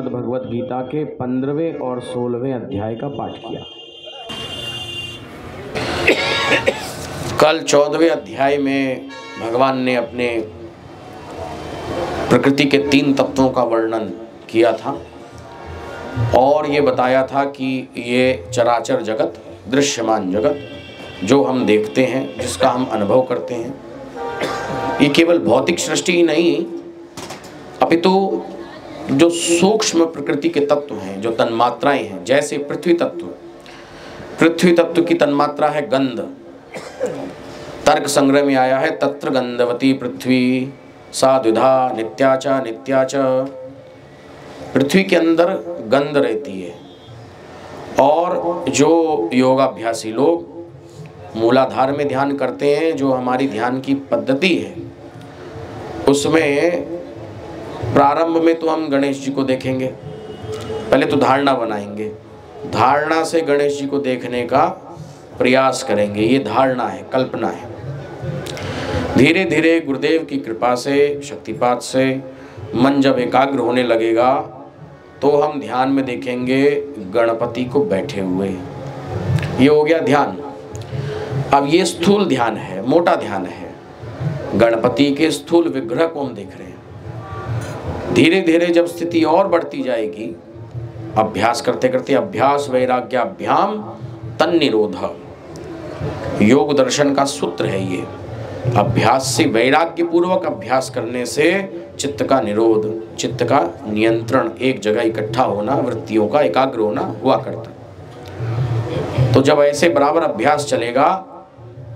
श्रीमद् भगवत गीता के 15वें और 16वें अध्याय का पाठ किया। कल 14वें अध्याय में भगवान ने अपने प्रकृति के 3 तत्वों का वर्णन किया था और ये बताया था कि ये चराचर जगत, दृश्यमान जगत जो हम देखते हैं, जिसका हम अनुभव करते हैं, ये केवल भौतिक सृष्टि ही नहीं अपितु जो सूक्ष्म प्रकृति के तत्व हैं, जो तन्मात्राएं हैं, जैसे पृथ्वी तत्व की तन्मात्रा है गंध। तर्क संग्रह में आया है, तत्र गंधवती पृथ्वी सा द्विधा नित्याचा नित्याचा। पृथ्वी के अंदर गंध रहती है और जो योगाभ्यासी लोग मूलाधार में ध्यान करते हैं, जो हमारी ध्यान की पद्धति है, उसमें प्रारंभ में तो हम गणेश जी को देखेंगे। पहले तो धारणा बनाएंगे, धारणा से गणेश जी को देखने का प्रयास करेंगे। ये धारणा है, कल्पना है। धीरे धीरे गुरुदेव की कृपा से, शक्तिपात से मन जब एकाग्र होने लगेगा तो हम ध्यान में देखेंगे गणपति को बैठे हुए। ये हो गया ध्यान। अब ये स्थूल ध्यान है, मोटा ध्यान है। गणपति के स्थूल विग्रह को हम देख रहे हैं। धीरे धीरे जब स्थिति और बढ़ती जाएगी, अभ्यास करते करते, अभ्यास वैराग्याभ्याम तन्निरोध योग दर्शन का सूत्र है ये। अभ्यास से, वैराग्य पूर्वक अभ्यास करने से चित्त का निरोध, चित्त का नियंत्रण, एक जगह इकट्ठा होना, वृत्तियों का एकाग्र होना हुआ करता। तो जब ऐसे बराबर अभ्यास चलेगा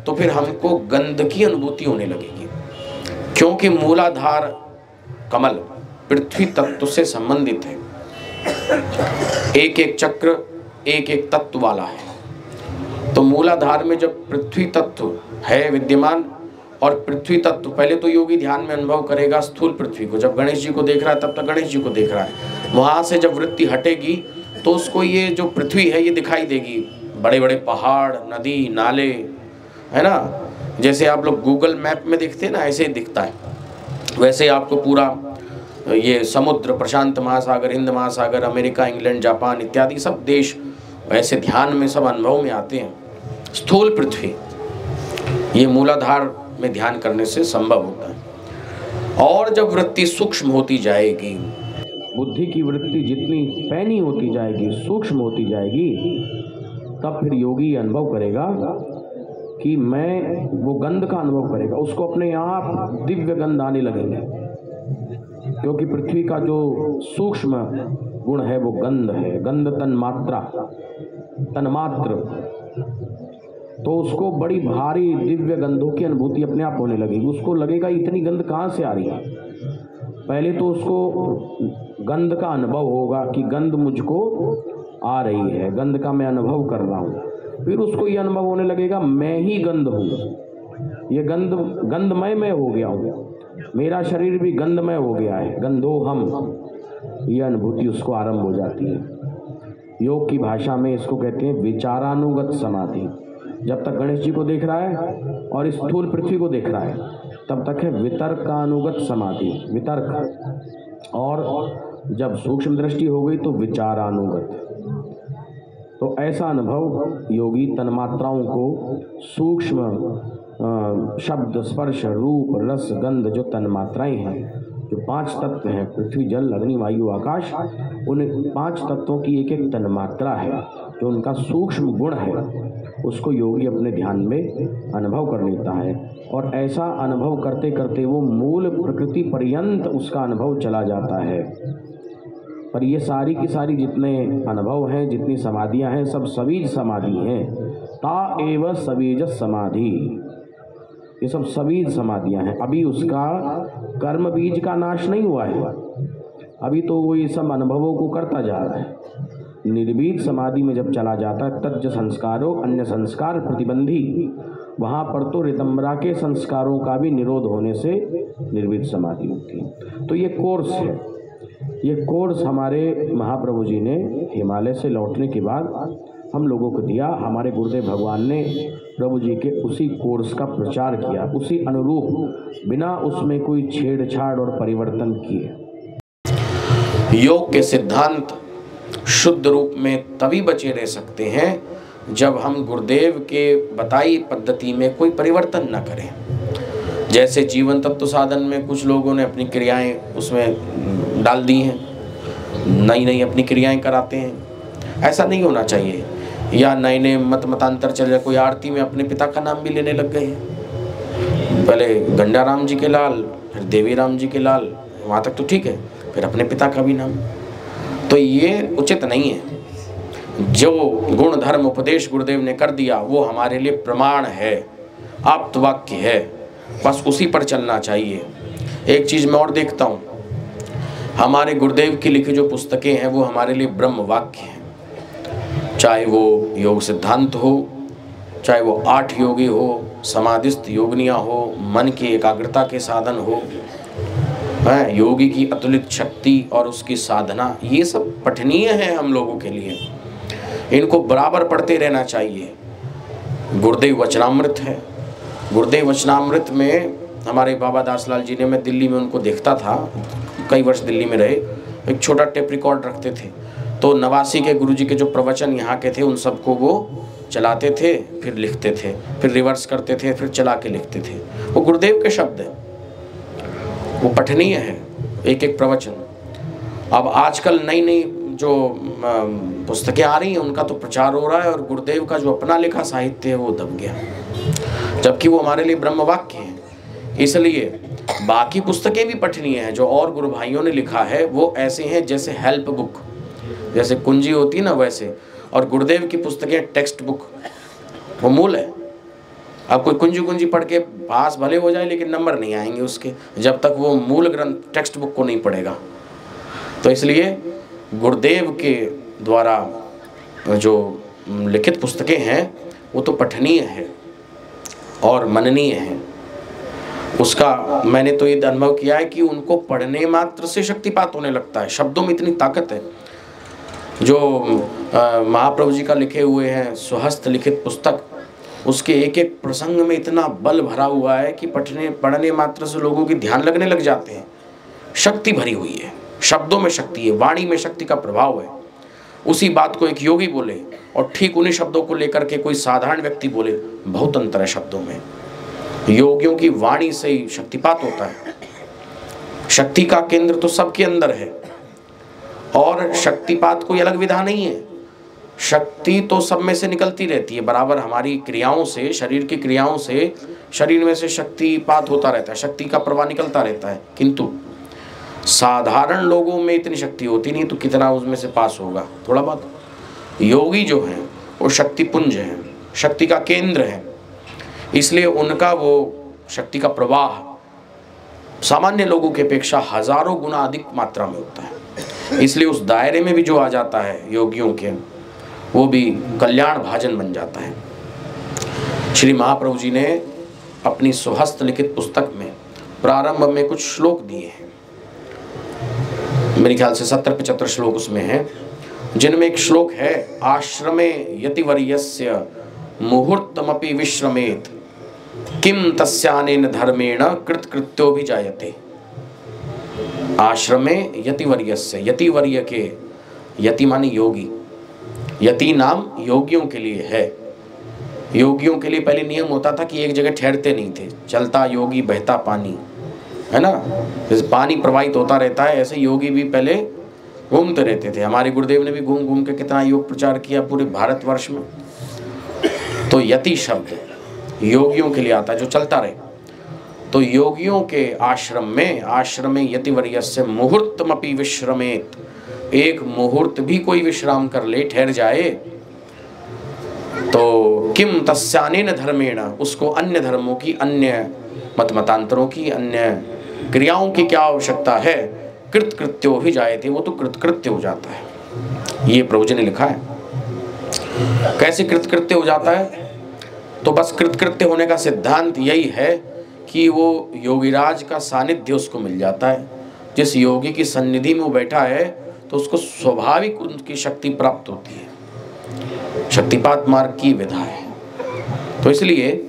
तो फिर हमको गंध की अनुभूति होने लगेगी, क्योंकि मूलाधार कमल पृथ्वी तत्व से संबंधित है। एक एक चक्र एक एक तत्व वाला है। तो मूलाधार में जब पृथ्वी तत्व है विद्यमान, और पृथ्वी तत्व पहले तो योगी ध्यान में अनुभव करेगा स्थूल पृथ्वी को। जब गणेश जी को देख रहा है तब तक गणेश जी को देख रहा है। वहाँ से जब वृत्ति हटेगी तो उसको ये जो पृथ्वी है ये दिखाई देगी। बड़े बड़े पहाड़, नदी, नाले, है ना, जैसे आप लोग गूगल मैप में देखते हैं ना, ऐसे ही दिखता है। वैसे आपको पूरा ये समुद्र, प्रशांत महासागर, हिंद महासागर, अमेरिका, इंग्लैंड, जापान इत्यादि सब देश ऐसे ध्यान में, सब अनुभव में आते हैं। स्थूल पृथ्वी ये मूलाधार में ध्यान करने से संभव होता है। और जब वृत्ति सूक्ष्म होती जाएगी, बुद्धि की वृत्ति जितनी पैनी होती जाएगी, सूक्ष्म होती जाएगी, तब फिर योगी अनुभव करेगा कि मैं, वो गंध का अनुभव करेगा। उसको अपने आप दिव्य गंध आने लगेंगे, क्योंकि पृथ्वी का जो सूक्ष्म गुण है वो गंध है। गंध तन्मात्रा, तन्मात्र, तो उसको बड़ी भारी दिव्य गंधों की अनुभूति अपने आप होने लगेगी। उसको लगेगा इतनी गंध कहाँ से आ रही है। पहले तो उसको गंध का अनुभव होगा कि गंध मुझको आ रही है, गंध का मैं अनुभव कर रहा हूँ। फिर उसको ये अनुभव होने लगेगा मैं ही गंध हूँ, ये गंधमय मैं हो गया हूँ, मेरा शरीर भी गंधमय हो गया है, गंधोहम। ये अनुभूति उसको आरंभ हो जाती है। योग की भाषा में इसको कहते हैं विचारानुगत समाधि। जब तक गणेश जी को देख रहा है और स्थूल पृथ्वी को देख रहा है तब तक है वितर्कानुगत समाधि, वितर्क। और जब सूक्ष्म दृष्टि हो गई तो विचारानुगत। तो ऐसा अनुभव योगी तन्मात्राओं को सूक्ष्म शब्द, स्पर्श, रूप, रस, गंध, जो तन्मात्राएं हैं, जो 5 तत्व हैं, पृथ्वी, जल, अग्नि, वायु, आकाश, उन 5 तत्वों की एक एक तन्मात्रा है, जो उनका सूक्ष्म गुण है, उसको योगी अपने ध्यान में अनुभव कर लेता है। और ऐसा अनुभव करते करते वो मूल प्रकृति पर्यंत उसका अनुभव चला जाता है। पर ये सारी की सारी जितने अनुभव हैं, जितनी समाधियां हैं, सब सवीज समाधि हैं। ता एव सवीज समाधि, ये सब सवीज समाधियां हैं। अभी उसका कर्म बीज का नाश नहीं हुआ है, अभी तो वो ये सब अनुभवों को करता जा रहा है। निर्वीत समाधि में जब चला जाता है, तज्ज संस्कारो अन्य संस्कार प्रतिबंधी, वहाँ पर तो ऋतंबरा के संस्कारों का भी निरोध होने से निर्वीत समाधि होती है। तो ये कोर्स है, ये कोर्स हमारे महाप्रभु जी ने हिमालय से लौटने के बाद हम लोगों को दिया। हमारे गुरुदेव भगवान ने प्रभु जी के उसी कोर्स का प्रचार किया, उसी अनुरूप, बिना उसमें कोई छेड़छाड़ और परिवर्तन किए। योग के सिद्धांत शुद्ध रूप में तभी बचे रह सकते हैं जब हम गुरुदेव के बताई पद्धति में कोई परिवर्तन न करें। जैसे जीवन तत्व साधन में कुछ लोगों ने अपनी क्रियाएं उसमें डाल दी हैं, नई नई अपनी क्रियाएं कराते हैं, ऐसा नहीं होना चाहिए। या नए नए मतांतर चल रहे, कोई आरती में अपने पिता का नाम भी लेने लग गए हैं। पहले गंडाराम जी के लाल, फिर देवी राम जी के लाल, वहाँ तक तो ठीक है, फिर अपने पिता का भी नाम। तो ये उचित नहीं है। जो गुण धर्म उपदेश गुरुदेव ने कर दिया वो हमारे लिए प्रमाण है, आप्त वाक्य है, बस उसी पर चलना चाहिए। एक चीज़ मैं और देखता हूँ, हमारे गुरुदेव की लिखी जो पुस्तकें हैं वो हमारे लिए ब्रह्म वाक्य हैं। चाहे वो योग सिद्धांत हो, चाहे वो 8 योगी हो, समाधिस्थ योगनियाँ हो, मन की एकाग्रता के साधन हो, योगी की अतुलित शक्ति और उसकी साधना, ये सब पठनीय है हम लोगों के लिए। इनको बराबर पढ़ते रहना चाहिए। गुरुदेव वचनामृत है। गुरुदेव वचनामृत में हमारे बाबा दासलाल जी ने, मैं दिल्ली में उनको देखता था, कई वर्ष दिल्ली में रहे, एक छोटा टेप रिकॉर्ड रखते थे। तो 89 के गुरुजी के जो प्रवचन यहाँ के थे उन सबको वो चलाते थे, फिर लिखते थे, फिर रिवर्स करते थे, फिर चला के लिखते थे। वो गुरुदेव के शब्द हैं, वो पठनीय है एक एक प्रवचन। अब आजकल नई नई जो पुस्तकें आ रही हैं उनका तो प्रचार हो रहा है और गुरुदेव का जो अपना लिखा साहित्य है वो दब गया, जबकि वो हमारे लिए ब्रह्म वाक्य है। इसलिए बाकी पुस्तकें भी पठनीय हैं जो और गुरु भाइयों ने लिखा है, वो ऐसे हैं जैसे हेल्प बुक, जैसे कुंजी होती है ना वैसे, और गुरुदेव की पुस्तकें टेक्स्ट बुक, वो मूल है। अब कोई कुंजी पढ़ के पास भले हो जाए लेकिन नंबर नहीं आएंगे उसके, जब तक वो मूल ग्रंथ टेक्स्ट बुक को नहीं पढ़ेगा। तो इसलिए गुरुदेव के द्वारा जो लिखित पुस्तकें हैं वो तो पठनीय है और मननीय है। उसका मैंने तो ये अनुभव किया है कि उनको पढ़ने मात्र से शक्तिपात होने लगता है। शब्दों में इतनी ताकत है। जो महाप्रभु जी का लिखे हुए हैं स्वहस्त लिखित पुस्तक, उसके एक एक प्रसंग में इतना बल भरा हुआ है कि पढ़ने मात्र से लोगों की ध्यान लगने लग जाते हैं। शक्ति भरी हुई है, शब्दों में शक्ति है, वाणी में शक्ति का प्रभाव है। उसी बात को एक योगी बोले और ठीक उन्हीं शब्दों को लेकर के कोई साधारण व्यक्ति बोले, बहुत अंतर है शब्दों में। योगियों की वाणी से ही शक्तिपात होता है। शक्ति का केंद्र तो सबके अंदर है और शक्तिपात कोई अलग विधा नहीं है। शक्ति तो सब में से निकलती रहती है बराबर। हमारी क्रियाओं से, शरीर की क्रियाओं से शरीर में से शक्तिपात होता रहता है, शक्ति का प्रवाह निकलता रहता है। किंतु साधारण लोगों में इतनी शक्ति होती नहीं, तो कितना उसमें से पास होगा, थोड़ा बहुत। योगी जो हैं वो शक्तिपुंज हैं, शक्ति का केंद्र है, इसलिए उनका वो शक्ति का प्रवाह सामान्य लोगों की अपेक्षा हजारों गुना अधिक मात्रा में होता है। इसलिए उस दायरे में भी जो आ जाता है योगियों के, वो भी कल्याण भाजन बन जाता है। श्री महाप्रभु जी ने अपनी स्वहस्त लिखित पुस्तक में प्रारंभ में कुछ श्लोक दिए हैं, मेरे ख्याल से 70-75 श्लोक उसमें हैं, जिनमें एक श्लोक है, आश्रमे यतिवर्यस्य मुहूर्तमपि विश्रमेत किम तस्यानेन धर्मेण कृतकृत्यो भी जायते। आश्रमे यतिवर्यस्य, यतिवर्य के, यति मानी योगी, यति नाम योगियों के लिए है। योगियों के लिए पहले नियम होता था कि एक जगह ठहरते नहीं थे, चलता योगी बहता पानी, है ना, जैसे पानी प्रवाहित होता रहता है ऐसे योगी भी पहले घूमते रहते थे। हमारे गुरुदेव ने भी घूम घूम के कितना योग प्रचार किया पूरे भारतवर्ष में। तो यति शब्द योगियों के लिए आता है जो चलता रहे। तो योगियों के आश्रम में यतिवर्यस्य मुहूर्तमपि विश्रमेत, एक मुहूर्त भी कोई विश्राम कर ले, ठहर जाए, तो किम तस्यानेन धर्मेण, उसको अन्य धर्मों की, अन्य मतांतरों की, अन्य क्रियाओं की क्या आवश्यकता है, कृतकृत्यो ही जायते, वो तो कृतकृत्य हो जाता है। ये प्रभु जी ने लिखा है। कैसे कृतकृत्य हो जाता है? तो बस कृतकृत्य होने का सिद्धांत यही है कि वो योगीराज का सानिध्य उसको मिल जाता है। जिस योगी की सन्निधि में वो बैठा है तो उसको स्वाभाविक उनकी शक्ति प्राप्त होती है। शक्तिपात मार्ग की विधा है। तो इसलिए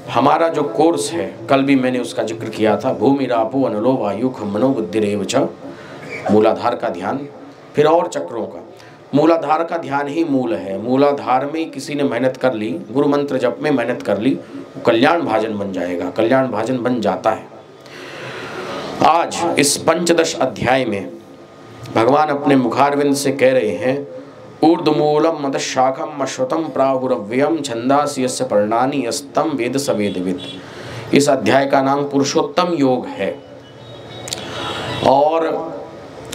हमारा जो कोर्स है, कल भी मैंने उसका जिक्र किया था, भूमि रापो अनलो वायु खम मनो बुद्धिरेव च, मूलाधार का ध्यान, फिर और चक्रों का। मूलाधार का ध्यान ही मूल है। मूलाधार में किसी ने मेहनत कर ली, गुरु मंत्र जप में मेहनत कर ली, वो कल्याण भाजन बन जाएगा, कल्याण भाजन बन जाता है। आज इस पंचदश अध्याय में भगवान अपने मुखारविंद से कह रहे हैं, ऊर्ध्वमूलम मदशाखम अश्वतम प्राहुरव्ययम छंदासि यस्य पर्णानि यस्तम वेद स वेदवित्। इस अध्याय का नाम पुरुषोत्तम योग है। और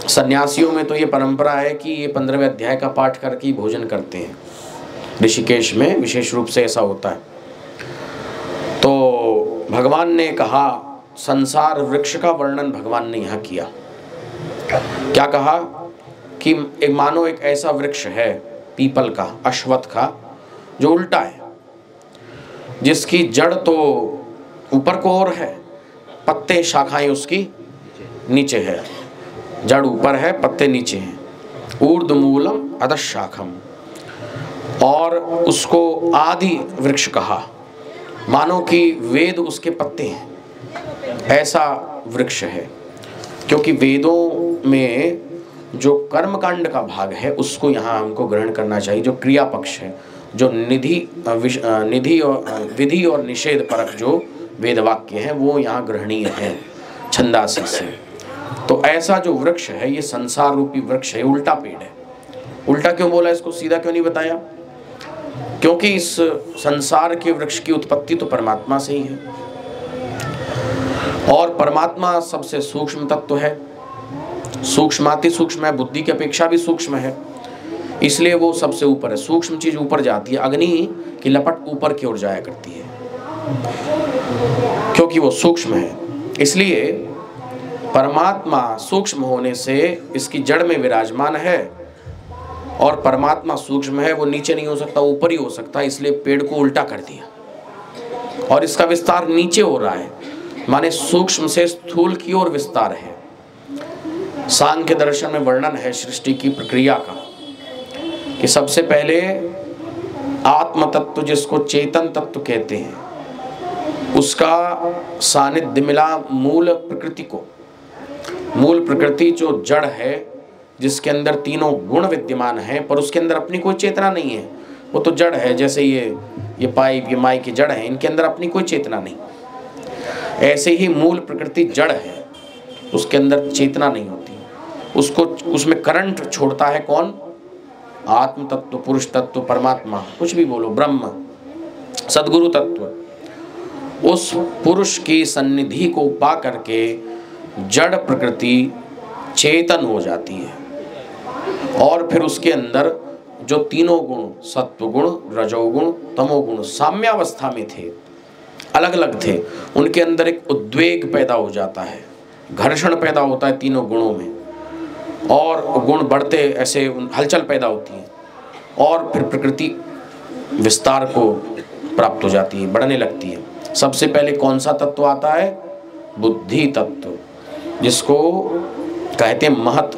सन्यासियों में तो ये परंपरा है कि ये 15वें अध्याय का पाठ करके ही भोजन करते हैं। ऋषिकेश में विशेष रूप से ऐसा होता है। तो भगवान ने कहा, संसार वृक्ष का वर्णन भगवान ने यहाँ किया। क्या कहा कि एक मानो एक ऐसा वृक्ष है पीपल का, अश्वत्थ का, जो उल्टा है, जिसकी जड़ तो ऊपर को ओर है, पत्ते शाखाएं उसकी नीचे है। जड़ ऊपर है, पत्ते नीचे हैं। ऊर्ध्वमूलम अधशाखम, और उसको आदि वृक्ष कहा, मानो कि वेद उसके पत्ते हैं। ऐसा वृक्ष है, क्योंकि वेदों में जो कर्मकांड का भाग है उसको यहाँ हमको ग्रहण करना चाहिए। जो क्रिया पक्ष है, जो निधि और विधि और निषेध परक जो वेद वाक्य हैं, वो यहाँ ग्रहणीय है छंदासी से। तो ऐसा जो वृक्ष है, ये संसार रूपी वृक्ष है, उल्टा पेड़ है। उल्टा क्यों बोला, इसको सीधा क्यों नहीं बताया? क्योंकि इस संसार के वृक्ष की उत्पत्ति तो परमात्मा से ही है, और परमात्मा सबसे सूक्ष्म तत्व है, सूक्ष्माति सूक्ष्म है, बुद्धि की अपेक्षा भी सूक्ष्म है, इसलिए वो सबसे ऊपर है। सूक्ष्म चीज ऊपर जाती है, अग्नि की लपट ऊपर की ओर जाया करती है, क्योंकि वो सूक्ष्म है। इसलिए परमात्मा सूक्ष्म होने से इसकी जड़ में विराजमान है, और परमात्मा सूक्ष्म है, वो नीचे नहीं हो सकता, ऊपर ही हो सकता है। इसलिए पेड़ को उल्टा कर दिया, और इसका विस्तार नीचे हो रहा है, माने सूक्ष्म से स्थूल की ओर विस्तार है। सांख्य दर्शन में वर्णन है सृष्टि की प्रक्रिया का, कि सबसे पहले आत्म तत्व, जिसको चेतन तत्व कहते हैं, उसका सानिध्य मिला मूल प्रकृति को। मूल प्रकृति जो जड़ है, जिसके अंदर तीनों गुण विद्यमान हैं, पर उसके अंदर अपनी कोई चेतना नहीं है, वो तो जड़ है। जैसे ये पाइप, ये माई की जड़ है, इनके अंदर अपनी कोई चेतना नहीं। ऐसे ही मूल प्रकृति जड़ है, उसके अंदर चेतना नहीं होती, उसको उसमें करंट छोड़ता है कौन? आत्म तत्व, पुरुष तत्व, परमात्मा, कुछ भी बोलो, ब्रह्म, सदगुरु तत्व। उस पुरुष की सन्निधि को पा करके जड़ प्रकृति चेतन हो जाती है, और फिर उसके अंदर जो तीनों गुण, सत्वगुण, रजोगुण, तमोगुण साम्यावस्था में थे, अलग अलग थे, उनके अंदर एक उद्वेग पैदा हो जाता है, घर्षण पैदा होता है तीनों गुणों में, और गुण बढ़ते ऐसे हलचल पैदा होती है, और फिर प्रकृति विस्तार को प्राप्त हो जाती है, बढ़ने लगती है। सबसे पहले कौन सा तत्व आता है? बुद्धि तत्व, जिसको कहते हैं महत।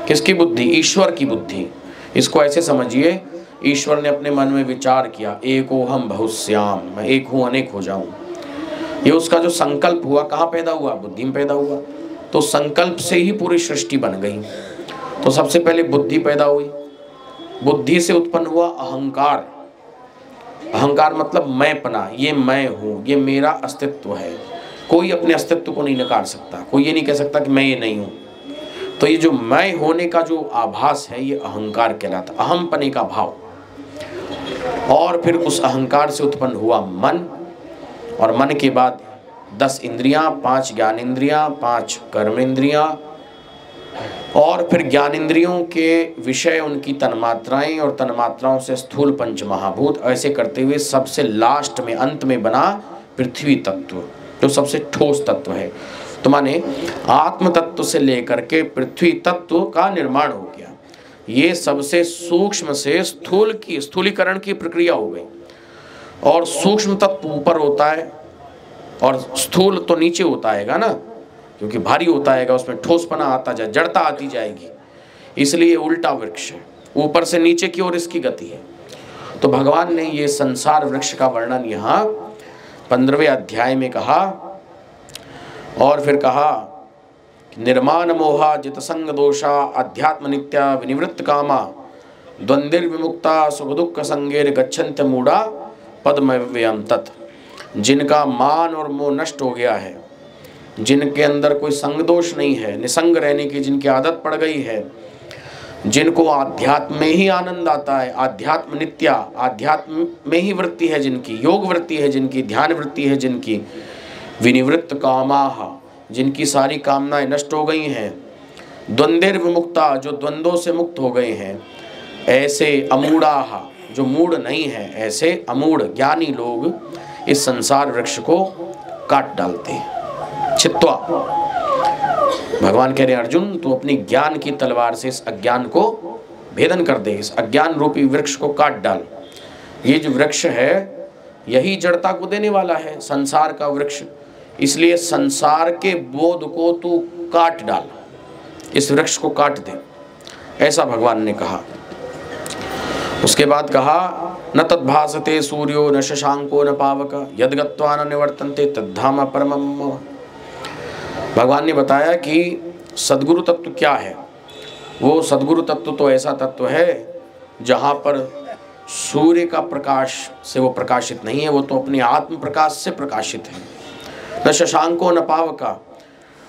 किसकी बुद्धि? ईश्वर की बुद्धि। इसको ऐसे समझिए, ईश्वर ने अपने मन में विचार किया, एको हम बहुश्याम, मैं एक हूँ अनेक हो जाऊं। ये उसका जो संकल्प हुआ, कहाँ पैदा हुआ? बुद्धि में पैदा हुआ। तो संकल्प से ही पूरी सृष्टि बन गई। तो सबसे पहले बुद्धि पैदा हुई, बुद्धि से उत्पन्न हुआ अहंकार। अहंकार मतलब मैंपना, ये मैं हूँ, ये मेरा अस्तित्व है। कोई अपने अस्तित्व को नहीं नकार सकता, कोई ये नहीं कह सकता कि मैं ये नहीं हूँ। तो ये जो मैं होने का जो आभास है, ये अहंकार कहलाता, अहमपने का भाव। और फिर उस अहंकार से उत्पन्न हुआ मन, और मन के बाद 10 इंद्रियां, 5 ज्ञानेंद्रियां, 5 कर्मेंद्रियां, और फिर ज्ञानेंद्रियों के विषय उनकी तन्मात्राएं, और तन्मात्राओं से स्थूल पंच महाभूत। ऐसे करते हुए सबसे लास्ट में, अंत में बना पृथ्वी तत्व, जो सबसे ठोस तत्व है। तो माने आत्म तत्व से लेकर के पृथ्वी तत्व का निर्माण हो गया। ये सबसे सूक्ष्म से स्थूल की, स्थूलीकरण की प्रक्रिया हो गई। और सूक्ष्म तत्व ऊपर होता है, और स्थूल तो नीचे होता है ना, क्योंकि भारी होता है, उसमें ठोसपना आता जाए, जड़ता आती जाएगी। इसलिए उल्टा वृक्ष है, ऊपर से नीचे की ओर इसकी गति है। तो भगवान ने ये संसार वृक्ष का वर्णन यहाँ 15वें अध्याय में कहा, और फिर कहा निर्माण मोहा जित संग दोषा अध्यात्म नित्या विनिवृत्त कामा द्वंद्विर्विमुक्ता सुख दुख संगेर गच्छन्त्य मूढ़ा पद्मव्ययम तत्। जिनका मान और मोह नष्ट हो गया है, जिनके अंदर कोई संग दोष नहीं है, निसंग रहने की जिनकी आदत पड़ गई है, जिनको आध्यात्म में ही आनंद आता है, आध्यात्म नित्या, आध्यात्म में ही वृत्ति है जिनकी, योग वृत्ति है जिनकी, ध्यान वृत्ति है जिनकी, विनिवृत्त कामाः, जिनकी सारी कामनाएं नष्ट हो गई हैं, द्वंद्विर्विमुक्ता, जो द्वंद्वों से मुक्त हो गए हैं, ऐसे अमूढ़ाः, जो मूढ़ नहीं है, ऐसे अमूढ़ ज्ञानी लोग इस संसार वृक्ष को काट डालते हैं। छित्वा, भगवान कह रहे हैं अर्जुन तू अपनी ज्ञान की तलवार से इस अज्ञान को भेदन कर दे, इस अज्ञान रूपी वृक्ष को काट डाल। ये जो वृक्ष है यही जड़ता को देने वाला है, संसार का वृक्ष, इसलिए संसार के बोध को तू काट डाल, इस वृक्ष को काट दे, ऐसा भगवान ने कहा। उसके बाद कहा न तद्भासते सूर्यो न शशांको न पावक यद्गत्वा न निवर्तन्ते तद्धाम परमम मम। भगवान ने बताया कि सद्गुरु तत्व क्या है। वो सद्गुरु तत्व तो ऐसा तत्व है जहाँ पर सूर्य का प्रकाश से वो प्रकाशित नहीं है, वो तो अपने आत्म प्रकाश से प्रकाशित है। न शशांको न पावका,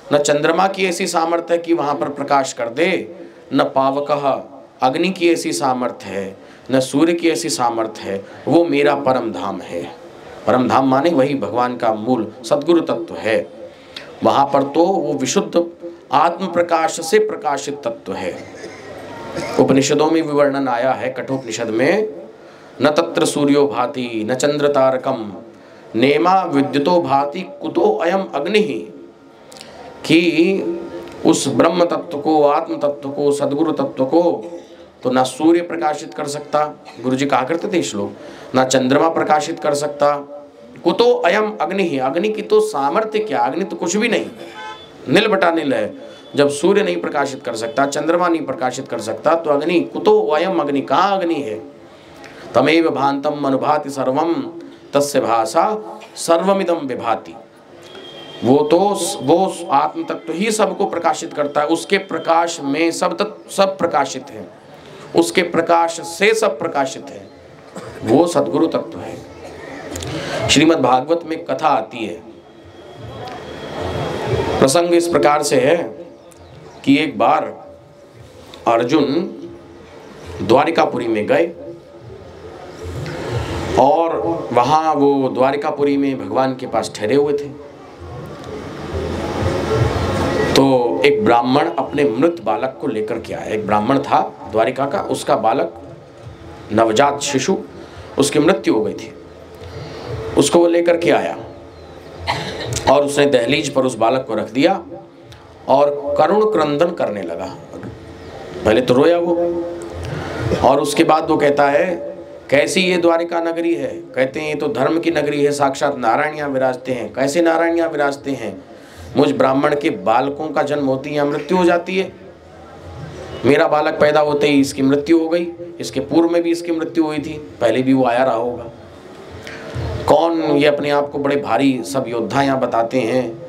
न चंद्रमा की ऐसी सामर्थ्य है कि वहाँ पर प्रकाश कर दे, न पावकः, अग्नि की ऐसी सामर्थ्य है, न सूर्य की ऐसी सामर्थ्य है, वो मेरा परम धाम है। परम धाम माने वही भगवान का मूल सद्गुरु तत्व है। वहाँ पर तो वो विशुद्ध आत्म प्रकाश से प्रकाशित तत्व है। उपनिषदों में भी वर्णन आया है, कठोपनिषद में, न तत्र सूर्यो भाति न चंद्र तारकम नेमा विद्युतो भाति कुतो अयम अग्नि, कि उस ब्रह्म तत्व को, आत्म तत्व को, सद्गुरु तत्व को तो ना सूर्य प्रकाशित कर सकता, गुरु जी कहा करते थे श्लोक, ना चंद्रमा प्रकाशित कर सकता, कुतो अयम अग्नि ही, अग्नि की तो सामर्थ्य क्या, अग्नि तो कुछ भी नहीं, नील बटा नील है। जब सूर्य नहीं प्रकाशित कर सकता, चंद्रमा नहीं प्रकाशित कर सकता, तो अग्नि कुतो अयम अग्नि, कहाँ अग्नि है। तमेव भांतम अनुभाति सर्वम तस्य भाषा सर्वमिदं विभाति। वो तो वो आत्म तत्व ही सबको प्रकाशित करता है, उसके प्रकाश में सब प्रकाशित है, उसके प्रकाश से सब प्रकाशित है, वो सद्गुरु तत्व है। श्रीमद् भागवत में कथा आती है, प्रसंग इस प्रकार से है कि एक बार अर्जुन द्वारिकापुरी में गए और वहाँ वो द्वारिकापुरी में भगवान के पास ठहरे हुए थे। तो एक ब्राह्मण अपने मृत बालक को लेकर के आया। एक ब्राह्मण था द्वारिका का, उसका बालक नवजात शिशु, उसकी मृत्यु हो गई थी, उसको वो लेकर के आया और उसने दहलीज पर उस बालक को रख दिया और करुण क्रंदन करने लगा। पहले तो रोया वो, और उसके बाद वो कहता है कैसी ये द्वारिका नगरी है। कहते हैं ये तो धर्म की नगरी है, साक्षात नारायण यहाँ विराजते हैं। कैसे नारायण यहाँ विराजते हैं? मुझ ब्राह्मण के बालकों का जन्म होते ही यहाँ मृत्यु हो जाती है। मेरा बालक पैदा होते ही इसकी मृत्यु हो गई, इसके पूर्व में भी इसकी मृत्यु हुई थी, पहले भी वो आया रहा होगा। कौन ये अपने आप को बड़े भारी सब योद्धा यहाँ बताते हैं,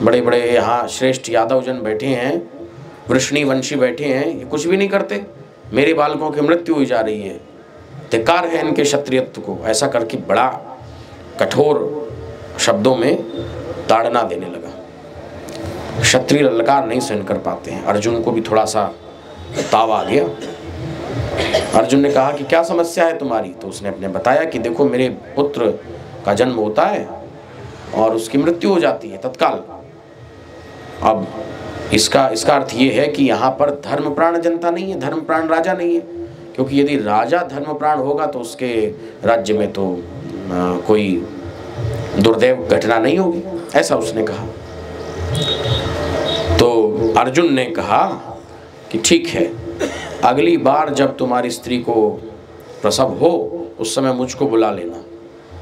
बड़े बड़े यहाँ श्रेष्ठ यादव जन बैठे हैं, वृष्णि वंशी बैठे हैं, ये कुछ भी नहीं करते। मेरे बालकों की मृत्यु हुई जा रही है, धिक्कार है इनके क्षत्रियत्व को। ऐसा करके बड़ा कठोर शब्दों में ताड़ना देने लगा। क्षत्रिय ललकार नहीं सहन कर पाते हैं। अर्जुन को भी थोड़ा सा ताव आ गया। अर्जुन ने कहा कि क्या समस्या है तुम्हारी? तो उसने अपने बताया कि देखो मेरे पुत्र का जन्म होता है और उसकी मृत्यु हो जाती है तत्काल। अब इसका अर्थ ये है कि यहाँ पर धर्मप्राण जनता नहीं है, धर्मप्राण राजा नहीं है, क्योंकि यदि राजा धर्मप्राण होगा तो उसके राज्य में तो कोई दुर्दैव घटना नहीं होगी, ऐसा उसने कहा। तो अर्जुन ने कहा कि ठीक है, अगली बार जब तुम्हारी स्त्री को प्रसव हो उस समय मुझको बुला लेना।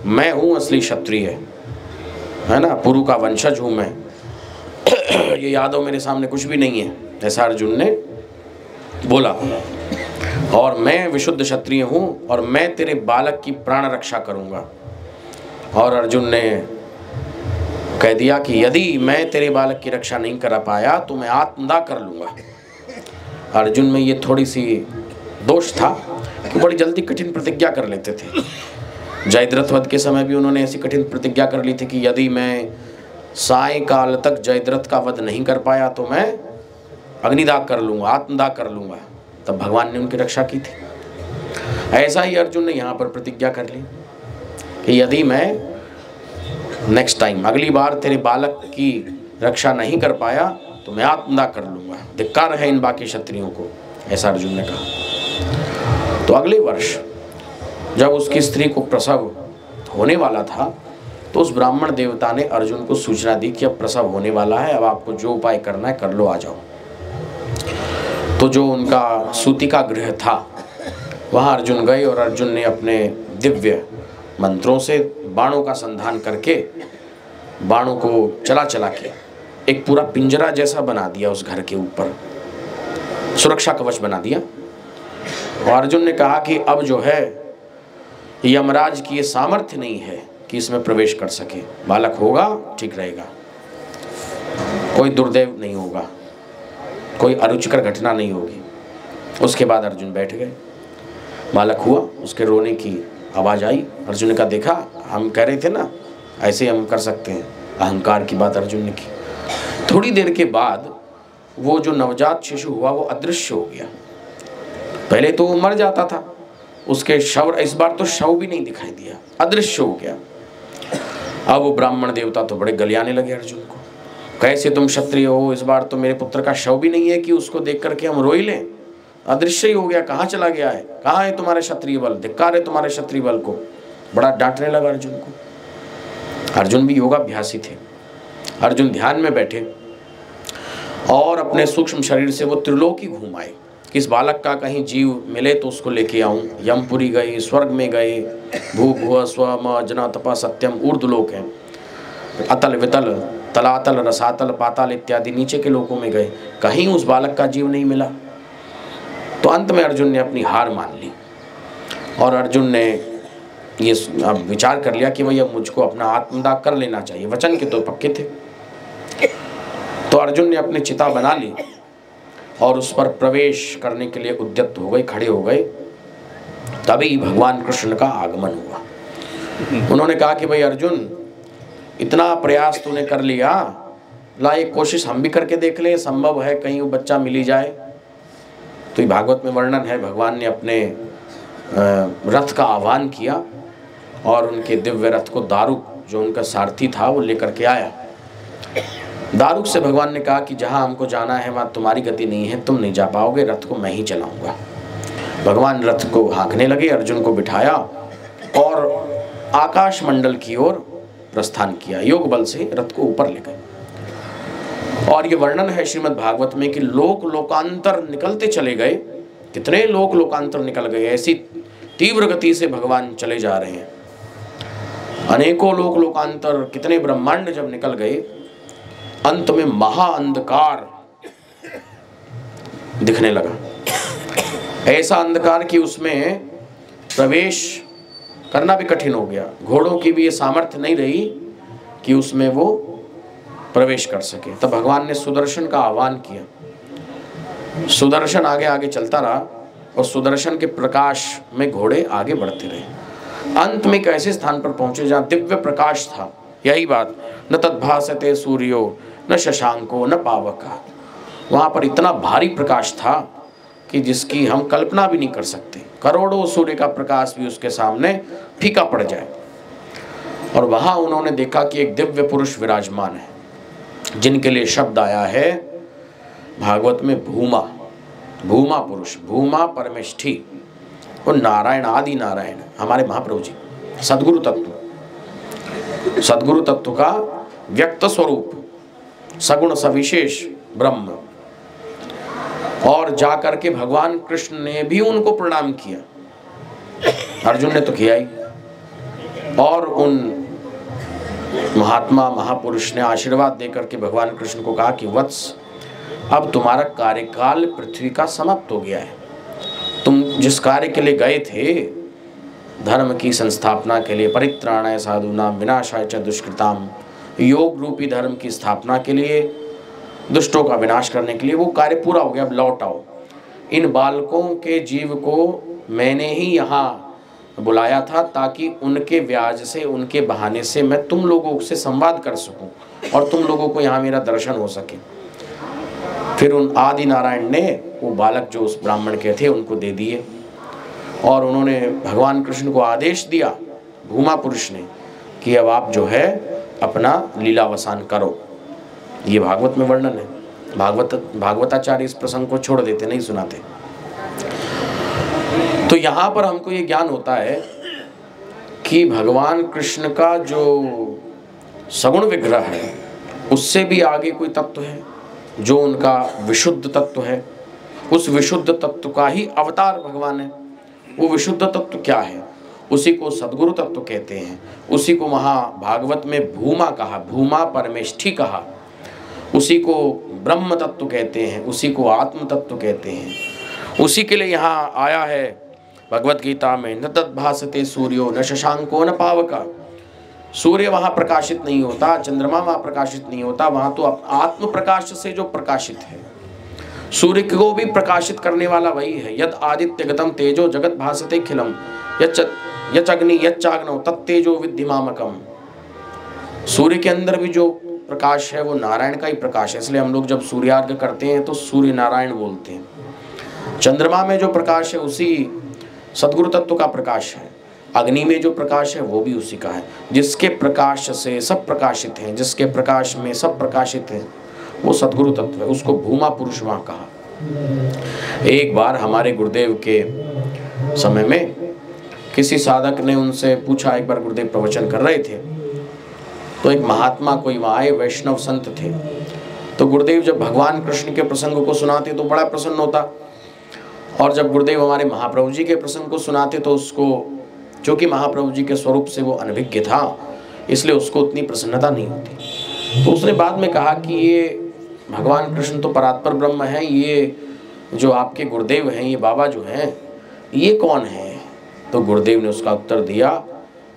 मैं हूँ असली क्षत्रिय, है ना, पुरु का वंशज हूँ मैं, ये यादव मेरे सामने कुछ भी नहीं है, ऐसा अर्जुन ने बोला। और मैं विशुद्ध क्षत्रिय हूँ और मैं तेरे बालक की प्राण रक्षा करूँगा। और अर्जुन ने कह दिया कि यदि मैं तेरे बालक की रक्षा नहीं कर पाया तो मैं आत्मदाह कर लूँगा। अर्जुन में ये थोड़ी सी दोष था कि बड़ी जल्दी कठिन प्रतिज्ञा कर लेते थे। जयद्रथ वध के समय भी उन्होंने ऐसी कठिन प्रतिज्ञा कर ली थी कि यदि मैं सायंकाल तक जयद्रथ का वध नहीं कर पाया तो मैं अग्निदाह कर लूँगा, आत्मदाह कर लूँगा। तब भगवान ने उनकी रक्षा की थी। ऐसा ही अर्जुन ने यहाँ पर प्रतिज्ञा कर ली कि यदि मैं नेक्स्ट टाइम, अगली बार तेरे बालक की रक्षा नहीं कर पाया तो मैं आत्मदाह कर लूँगा। धिक्कार है इन बाकी क्षत्रियों को, ऐसा अर्जुन ने कहा। तो अगले वर्ष जब उसकी स्त्री को प्रसव होने वाला था तो उस ब्राह्मण देवता ने अर्जुन को सूचना दी कि अब प्रसव होने वाला है, अब आपको जो उपाय करना है कर लो, आ जाओ। तो जो उनका सूतिका गृह था वहाँ अर्जुन गए और अर्जुन ने अपने दिव्य मंत्रों से बाणों का संधान करके बाणों को चला चला के एक पूरा पिंजरा जैसा बना दिया उस घर के ऊपर, सुरक्षा कवच बना दिया। और अर्जुन ने कहा कि अब जो है यमराज की ये सामर्थ्य नहीं है कि इसमें प्रवेश कर सके। बालक होगा ठीक रहेगा, कोई दुर्दैव नहीं होगा, कोई अरुचिकर घटना नहीं होगी। उसके बाद अर्जुन बैठ गए। बालक हुआ, उसके रोने की आवाज़ आई। अर्जुन ने कहा देखा, हम कह रहे थे ना ऐसे हम कर सकते हैं। अहंकार की बात अर्जुन ने की। थोड़ी देर के बाद वो जो नवजात शिशु हुआ वो अदृश्य हो गया। पहले तो वो मर जाता था, उसके शव, इस बार तो शव भी नहीं दिखाई दिया, अदृश्य हो गया। अब वो ब्राह्मण देवता तो बड़े गलियाने लगे अर्जुन को, कैसे तुम क्षत्रिय हो, इस बार तो मेरे पुत्र का शव भी नहीं है कि उसको देख करके हम रोई लें। अदृश्य ही हो गया, कहाँ चला गया है, कहाँ है तुम्हारे क्षत्रिय बल, धिक्कार है तुम्हारे क्षत्रिय बल को। बड़ा डांटने लगा अर्जुन को। अर्जुन भी योगाभ्यासी थे। अर्जुन ध्यान में बैठे और अपने सूक्ष्म शरीर से वो त्रिलोकी घूम आए कि इस बालक का कहीं जीव मिले तो उसको लेके आऊं। यमपुरी गए, स्वर्ग में गए, भू भुव स्व म जना तपा सत्यम, ऊर्ध्वलोक है, अतल वितल तलातल रसातल पाताल इत्यादि नीचे के लोकों में गए, कहीं उस बालक का जीव नहीं मिला। तो अंत में अर्जुन ने अपनी हार मान ली और अर्जुन ने ये विचार कर लिया कि भैया मुझको अपना आत्मदाह कर लेना चाहिए। वचन के तो पक्के थे। तो अर्जुन ने अपनी चिता बना ली और उस पर प्रवेश करने के लिए उद्यत हो गए, खड़े हो गए। तभी भगवान कृष्ण का आगमन हुआ। उन्होंने कहा कि भाई अर्जुन, इतना प्रयास तूने कर लिया, ला एक कोशिश हम भी करके देख ले, संभव है कहीं वो बच्चा मिल ही जाए। तो ये भागवत में वर्णन है, भगवान ने अपने रथ का आह्वान किया और उनके दिव्य रथ को दारुक, जो उनका सारथी था, वो लेकर के आया। दारुक से भगवान ने कहा कि जहाँ हमको जाना है वहाँ तुम्हारी गति नहीं है, तुम नहीं जा पाओगे, रथ को मैं ही चलाऊंगा। भगवान रथ को हाँकने लगे, अर्जुन को बिठाया और आकाश मंडल की ओर प्रस्थान किया। योग बल से रथ को ऊपर ले गए। और ये वर्णन है श्रीमद् भागवत में कि लोक लोकांतर निकलते चले गए। कितने लोक लोकांतर निकल गए, ऐसी तीव्र गति से भगवान चले जा रहे हैं। अनेकों लोक लोकांतर, कितने ब्रह्मांड जब निकल गए, अंत में महाअंधकार दिखने लगा। ऐसा अंधकार कि उसमें प्रवेश करना भी कठिन हो गया। घोड़ों की भी ये सामर्थ्य नहीं रही कि उसमें वो प्रवेश कर सके। तब भगवान ने सुदर्शन का आह्वान किया। सुदर्शन आगे आगे चलता रहा और सुदर्शन के प्रकाश में घोड़े आगे बढ़ते रहे। अंत में एक ऐसे स्थान पर पहुंचे जहाँ दिव्य प्रकाश था। यही बात, न तद्भासते सूर्यो न शशांको न पावका। वहाँ पर इतना भारी प्रकाश था कि जिसकी हम कल्पना भी नहीं कर सकते। करोड़ों सूर्य का प्रकाश भी उसके सामने फीका पड़ जाए। और वहाँ उन्होंने देखा कि एक दिव्य पुरुष विराजमान है, जिनके लिए शब्द आया है भागवत में भूमा, भूमा पुरुष, भूमा परमेष्ठी। वो नारायण, आदि नारायण, हमारे महाप्रभु जी, सद्गुरु तत्व, सद्गुरु तत्व का व्यक्त स्वरूप, सगुण सविशेष ब्रह्म। और जाकर के भगवान कृष्ण ने भी उनको प्रणाम किया। अर्जुन ने तो किया ही। और उन महात्मा महापुरुष ने आशीर्वाद देकर के भगवान कृष्ण को कहा कि वत्स, अब तुम्हारा कार्यकाल पृथ्वी का समाप्त हो गया है। तुम जिस कार्य के लिए गए थे, धर्म की संस्थापना के लिए, परित्राणाय साधूनां विनाशाय च दुष्कृताम, योग रूपी धर्म की स्थापना के लिए, दुष्टों का विनाश करने के लिए। वो कार्य पूरा हो गया, अब लौट आओ। इन बालकों के जीव को मैंने ही यहाँ बुलाया था ताकि उनके व्याज से, उनके बहाने से मैं तुम लोगों से संवाद कर सकूं और तुम लोगों को यहाँ मेरा दर्शन हो सके। फिर उन आदि नारायण ने वो बालक जो उस ब्राह्मण के थे उनको दे दिए और उन्होंने भगवान कृष्ण को आदेश दिया, भूमा पुरुष ने, कि अब आप जो है अपना लीलावसान करो। ये भागवत में वर्णन है। भागवताचार्य इस प्रसंग को छोड़ देते, नहीं सुनाते। तो यहाँ पर हमको ये ज्ञान होता है कि भगवान कृष्ण का जो सगुण विग्रह है उससे भी आगे कोई तत्व है जो उनका विशुद्ध तत्व है। उस विशुद्ध तत्व का ही अवतार भगवान है। वो विशुद्ध तत्व क्या है? उसी को सद्गुरु तत्व कहते हैं। उसी को महाभागवत में भूमा कहा, भूमा परमेष्ठी कहा। उसी को ब्रह्म तत्व कहते हैं, उसी को आत्म तत्व कहते हैं। उसी के लिए यहाँ आया है भगवत गीता में, न तद्भासते सूर्यो न शशांको न पावका। सूर्य वहाँ प्रकाशित नहीं होता, चंद्रमा वहाँ प्रकाशित नहीं होता, वहाँ तो आत्म प्रकाश से जो प्रकाशित है। सूर्य को भी प्रकाशित करने वाला वही है। यद आदित्य गतम तेजो जगत भासते खिलम यच्चग्नि यच्चाग्नौ तत्तेजो विद्धिमामकम। सूर्य के अंदर भी जो प्रकाश है वो नारायण का ही प्रकाश है, इसलिए हम लोग जब सूर्यार्घ्य करते हैं तो सूर्य नारायण बोलते हैं। चंद्रमा में जो प्रकाश है उसी सद्गुरु तत्व का प्रकाश है। अग्नि में जो प्रकाश है वो भी उसी का है। जिसके प्रकाश से सब प्रकाशित हैं, जिसके प्रकाश में सब प्रकाशित हैं, वो सद्गुरु तत्व है। उसको भूमा पुरुष वहाँ कहा। एक बार हमारे गुरुदेव के समय में किसी साधक ने उनसे पूछा, एक बार गुरुदेव प्रवचन कर रहे थे तो एक महात्मा कोई वहाँ आए, वैष्णव संत थे। तो गुरुदेव जब भगवान कृष्ण के प्रसंग को सुनाते तो बड़ा प्रसन्न होता, और जब गुरुदेव हमारे महाप्रभु जी के प्रसंग को सुनाते तो उसको, क्योंकि महाप्रभु जी के स्वरूप से वो अनभिज्ञ था, इसलिए उसको उतनी प्रसन्नता नहीं होती। तो उसने बाद में कहा कि ये भगवान कृष्ण तो परात्पर ब्रह्म है, ये जो आपके गुरुदेव हैं, ये बाबा जो हैं, ये कौन है? तो गुरुदेव ने उसका उत्तर दिया,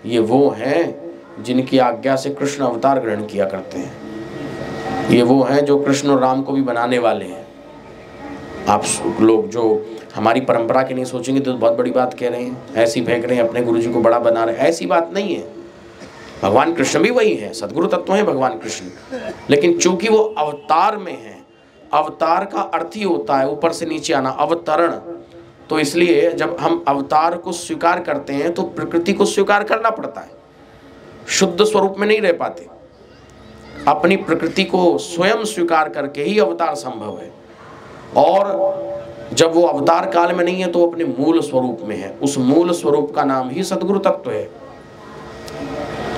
ये वो हैं जिनकी आज्ञा से कृष्ण अवतार ग्रहण किया करते हैं। ये वो हैं जो कृष्ण और राम को भी बनाने वाले हैं। आप लोग जो हमारी परंपरा के नहीं सोचेंगे तो बहुत बड़ी बात कह रहे हैं, ऐसी फेंक रहे हैं, अपने गुरु जी को बड़ा बना रहे हैं। ऐसी बात नहीं है। भगवान कृष्ण भी वही है, सद्गुरु तत्व है भगवान कृष्ण, लेकिन चूंकि वो अवतार में है, अवतार का अर्थ ही होता है ऊपर से नीचे आना, अवतरण। तो इसलिए जब हम अवतार को स्वीकार करते हैं तो प्रकृति को स्वीकार करना पड़ता है। शुद्ध स्वरूप में नहीं रह पाते। अपनी प्रकृति को स्वयं स्वीकार करके ही अवतार संभव है। और जब वो अवतार काल में नहीं है तो अपने मूल स्वरूप में है। उस मूल स्वरूप का नाम ही सद्गुरु तत्व है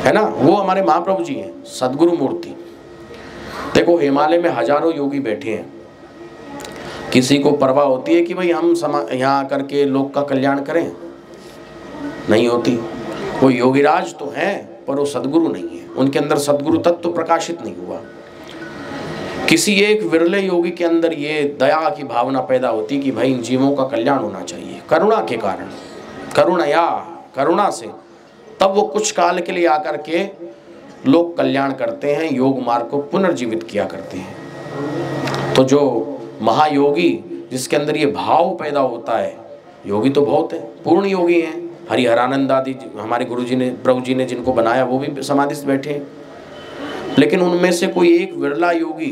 ना। वो हमारे महाप्रभु जी हैं, सद्गुरु मूर्ति। देखो हिमालय में हजारों योगी बैठे हैं, किसी को परवाह होती है कि भाई हम यहाँ करके लोक का कल्याण करें? नहीं होती। वो योगीराज तो हैं पर वो सद्गुरु नहीं है, उनके अंदर सद्गुरु तत्व प्रकाशित नहीं हुआ। किसी एक विरले योगी के अंदर ये दया की भावना पैदा होती कि भाई इन जीवों का कल्याण होना चाहिए, करुणा के कारण, करुणा से, तब वो कुछ काल के लिए आकर के लोक कल्याण करते हैं, योग मार्ग को पुनर्जीवित किया करते हैं। तो जो महायोगी जिसके अंदर ये भाव पैदा होता है, योगी तो बहुत है, पूर्ण योगी हैं। हरिहरानंद आदि हमारे गुरु जी ने, प्रभु जी ने जिनको बनाया वो भी समाधिस्थ बैठे हैं, लेकिन उनमें से कोई एक विरला योगी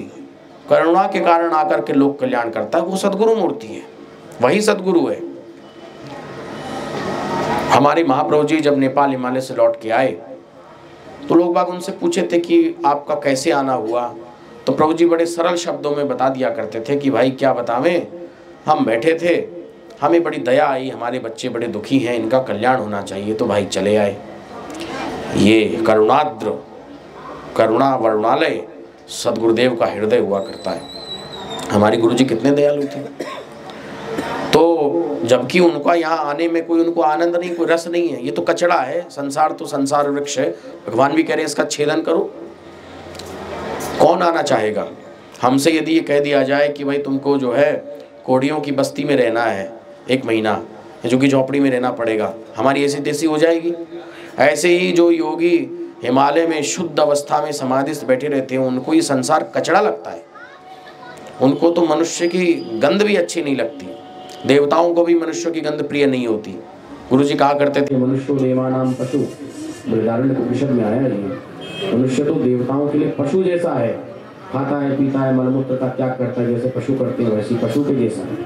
करुणा के कारण आकर के लोक कल्याण करता है, वो सद्गुरु मूर्ति है, वही सद्गुरु है। हमारे महाप्रभु जी जब नेपाल हिमालय से लौट के आए तो लोग बाग उनसे पूछे थे कि आपका कैसे आना हुआ, तो प्रभु जी बड़े सरल शब्दों में बता दिया करते थे कि भाई क्या बतावें, हम बैठे थे, हमें बड़ी दया आई, हमारे बच्चे बड़े दुखी हैं, इनका कल्याण होना चाहिए, तो भाई चले आए। ये करुणाद्र, करुणा वरुणालय सदगुरुदेव का हृदय हुआ करता है। हमारे गुरु जी कितने दयालु थे। तो जबकि उनका यहाँ आने में कोई उनको आनंद नहीं, कोई रस नहीं है, ये तो कचड़ा है, संसार तो संसार वृक्ष है, भगवान भी कह रहे हैं इसका छेदन करो। कौन आना चाहेगा? हमसे यदि ये कह दिया जाए कि भाई तुमको जो है कोड़ियों की बस्ती में रहना है 1 महीना, जो कि झोपड़ी में रहना पड़ेगा, हमारी ऐसी तैसी हो जाएगी। ऐसे ही जो योगी हिमालय में शुद्ध अवस्था में समाधिस्थ बैठे रहते हैं, उनको ये संसार कचड़ा लगता है। उनको तो मनुष्य की गंध भी अच्छी नहीं लगती, देवताओं को भी मनुष्य की गंध प्रिय नहीं होती। गुरु जी कहा करते थे, मनुष्य देवानाम पशु, बृहदारण्यक उपनिषद में आया ये, मनुष्य तो देवताओं के लिए पशु जैसा है, खाता है पीता है मलमूत्र का त्याग करता है, जैसे पशु करते हैं वैसी पशु के जैसा है।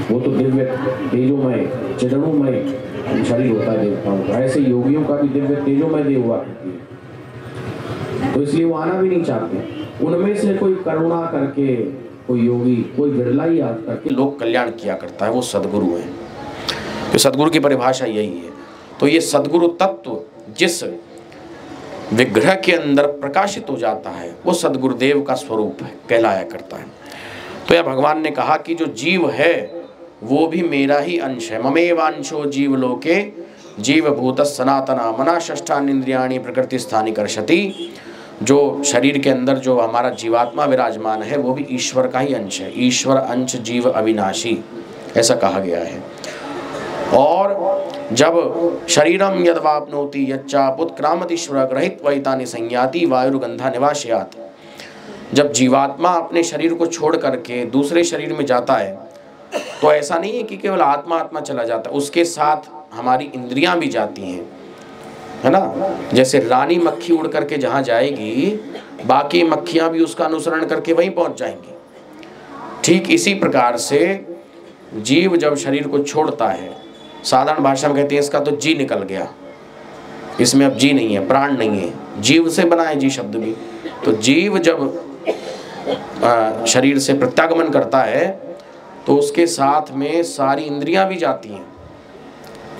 वो तो दिव्य तेजोमय चिदणुमय शरीर होता है देवताओं का, ऐसे योगियों का भी दिव्य तेजोमय देह हुआ करती है। तो इसलिए वो आना भी नहीं चाहते। उनमें से कोई करुणा करके, कोई योगी, कोई बिरला ही याद करके लोक कल्याण किया करता है, वो सदगुरु है। तो सदगुरु की परिभाषा यही है। तो ये सदगुरु तत्व जिस विग्रह के अंदर प्रकाशित हो जाता है, वो सदगुरुदेव का स्वरूप है, कहलाया करता है। तो यह भगवान ने कहा कि जो जीव है वो भी मेरा ही अंश है। ममेवांशो जीव लोके जीव भूत सनातना मना षष्ठान इंद्रियाणि प्रकृति स्थानी कर्षति। जो शरीर के अंदर जो हमारा जीवात्मा विराजमान है वो भी ईश्वर का ही अंश है। ईश्वर अंश जीव अविनाशी, ऐसा कहा गया है। और जब शरीरम यद्वाप्नोति यच्चापुत्क्रामतीश्वर ग्रहित वैतानि संयाति वायुर्गंधा निवासयात, जब जीवात्मा अपने शरीर को छोड़ करके दूसरे शरीर में जाता है तो ऐसा नहीं है कि केवल आत्मा चला जाता, उसके साथ हमारी इंद्रियां भी जाती हैं, है ना। जैसे रानी मक्खी उड़ करके जहाँ जाएगी, बाकी मक्खियाँ भी उसका अनुसरण करके वहीं पहुँच जाएंगी। ठीक इसी प्रकार से जीव जब शरीर को छोड़ता है, साधारण भाषा में कहते हैं इसका तो जी निकल गया, इसमें अब जी नहीं है, प्राण नहीं है। जीव से बना है जी शब्द भी। तो जीव जब शरीर से प्रत्यागमन करता है तो उसके साथ में सारी इंद्रियां भी जाती हैं,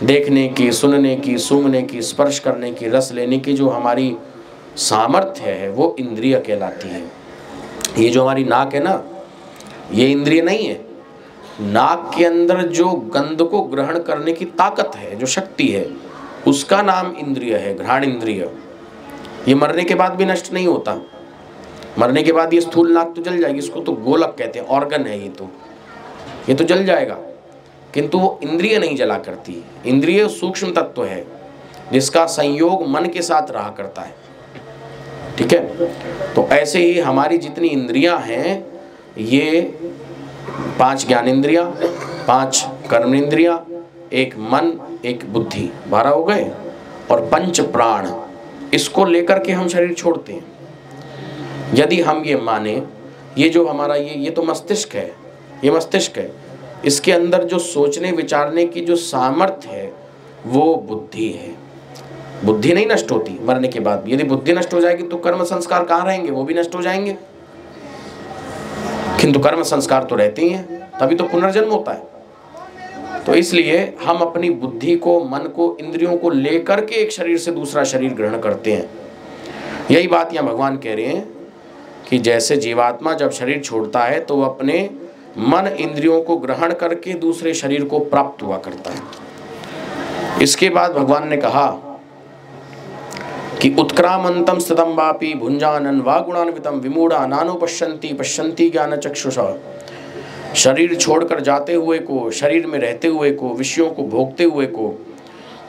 देखने की, सुनने की, सूंघने की, स्पर्श करने की, रस लेने की जो हमारी सामर्थ्य है वो इंद्रिय कहलाती है। ये जो हमारी नाक है ना, ये इंद्रिय नहीं है। नाक के अंदर जो गंध को ग्रहण करने की ताकत है, जो शक्ति है, उसका नाम इंद्रिय है, घ्राण इंद्रिय। ये मरने के बाद भी नष्ट नहीं होता। मरने के बाद ये स्थूल नाक तो जल जाएगी, इसको तो गोलक कहते हैं, ऑर्गन है ये तो जल जाएगा, किंतु वो इंद्रिय नहीं जला करती। इंद्रिय सूक्ष्म तत्व है जिसका संयोग मन के साथ रहा करता है, ठीक है। तो ऐसे ही हमारी जितनी इंद्रियां हैं, ये 5 ज्ञानेंद्रियां, 5 कर्मेंद्रियां, 1 मन, 1 बुद्धि, 12 हो गए, और 5 प्राण, इसको लेकर के हम शरीर छोड़ते हैं। यदि हम ये माने, ये जो हमारा ये तो मस्तिष्क है, ये मस्तिष्क है, इसके अंदर जो सोचने विचारने की जो सामर्थ्य है वो बुद्धि है। बुद्धि नहीं नष्ट होती मरने के बाद भी। यदि बुद्धि नष्ट हो जाएगी तो कर्म संस्कार कहाँ रहेंगे, वो भी नष्ट हो जाएंगे। किंतु कर्म संस्कार तो रहते ही हैं, तभी तो पुनर्जन्म होता है। तो इसलिए हम अपनी बुद्धि को, मन को, इंद्रियों को लेकर के एक शरीर से दूसरा शरीर ग्रहण करते हैं। यही बात यहाँ भगवान कह रहे हैं कि जैसे जीवात्मा जब शरीर छोड़ता है तो वो अपने मन इंद्रियों को ग्रहण करके दूसरे शरीर को प्राप्त हुआ करता है। इसके बाद भगवान ने कहा कि उत्क्रामंतम स्थितम वापि भुंजानन वा गुणान्वितम विमूढ़ा नानो पश्यन्ति ज्ञान चक्षुषा। शरीर छोड़कर जाते हुए को, शरीर में रहते हुए को, विषयों को भोगते हुए को,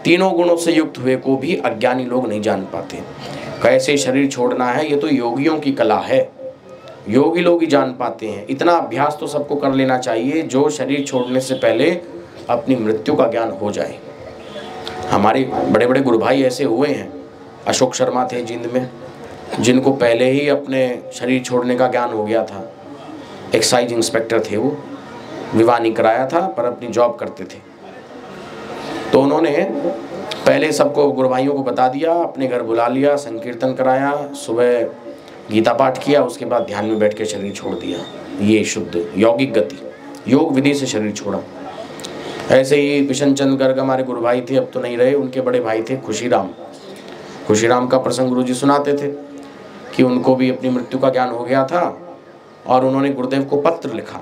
तीनों गुणों से युक्त हुए को भी अज्ञानी लोग नहीं जान पाते। कैसे शरीर छोड़ना है, ये तो योगियों की कला है, योगी लोग ही जान पाते हैं। इतना अभ्यास तो सबको कर लेना चाहिए जो शरीर छोड़ने से पहले अपनी मृत्यु का ज्ञान हो जाए। हमारे बड़े बड़े गुरु भाई ऐसे हुए हैं। अशोक शर्मा थे जींद में, जिनको पहले ही अपने शरीर छोड़ने का ज्ञान हो गया था। एक्साइज इंस्पेक्टर थे वो, विवाह नहीं कराया था पर अपनी जॉब करते थे। तो उन्होंने पहले सबको गुरु भाइयों को बता दिया, अपने घर बुला लिया, संकीर्तन कराया, सुबह गीता पाठ किया, उसके बाद ध्यान में बैठ के शरीर छोड़ दिया। ये शुद्ध यौगिक गति, योग विधि से शरीर छोड़ा। ऐसे ही बिशन चंद गर्ग हमारे गुरु भाई थे, अब तो नहीं रहे, उनके बड़े भाई थे खुशीराम का प्रसंग गुरु जी सुनाते थे कि उनको भी अपनी मृत्यु का ज्ञान हो गया था और उन्होंने गुरुदेव को पत्र लिखा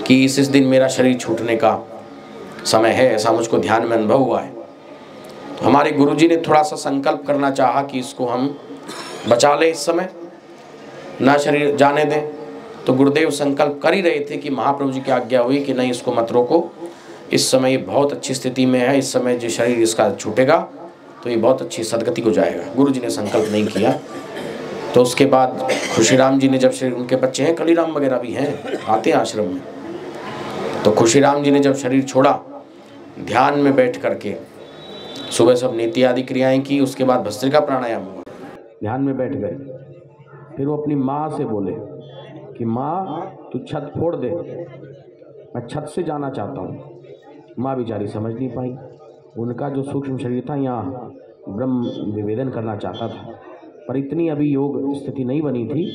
कि इस दिन मेरा शरीर छूटने का समय है, ऐसा मुझको ध्यान में अनुभव हुआ है। तो हमारे गुरु जी ने थोड़ा सा संकल्प करना चाहा कि इसको हम बचा ले, इस समय ना शरीर जाने दें। तो गुरुदेव संकल्प कर ही रहे थे कि महाप्रभु जी की आज्ञा हुई कि नहीं, इसको मत रोको, इस समय ये बहुत अच्छी स्थिति में है, इस समय जो शरीर इसका छूटेगा तो ये बहुत अच्छी सदगति को जाएगा। गुरु जी ने संकल्प नहीं किया। तो उसके बाद खुशीराम जी ने जब शरीर, उनके बच्चे हैं कलीराम वगैरह भी हैं, आते हैं आश्रम में, तो खुशीराम जी ने जब शरीर छोड़ा, ध्यान में बैठ करके सुबह सब नीति आदि क्रियाएं की, उसके बाद भस्त्रिका प्राणायाम हुआ, ध्यान में बैठ गए। फिर वो अपनी माँ से बोले कि माँ तू छत फोड़ दे, मैं छत से जाना चाहता हूँ। माँ बेचारी समझ नहीं पाई, उनका जो सूक्ष्म शरीर था यहाँ ब्रह्म विवेदन करना चाहता था, पर इतनी अभी योग स्थिति नहीं बनी थी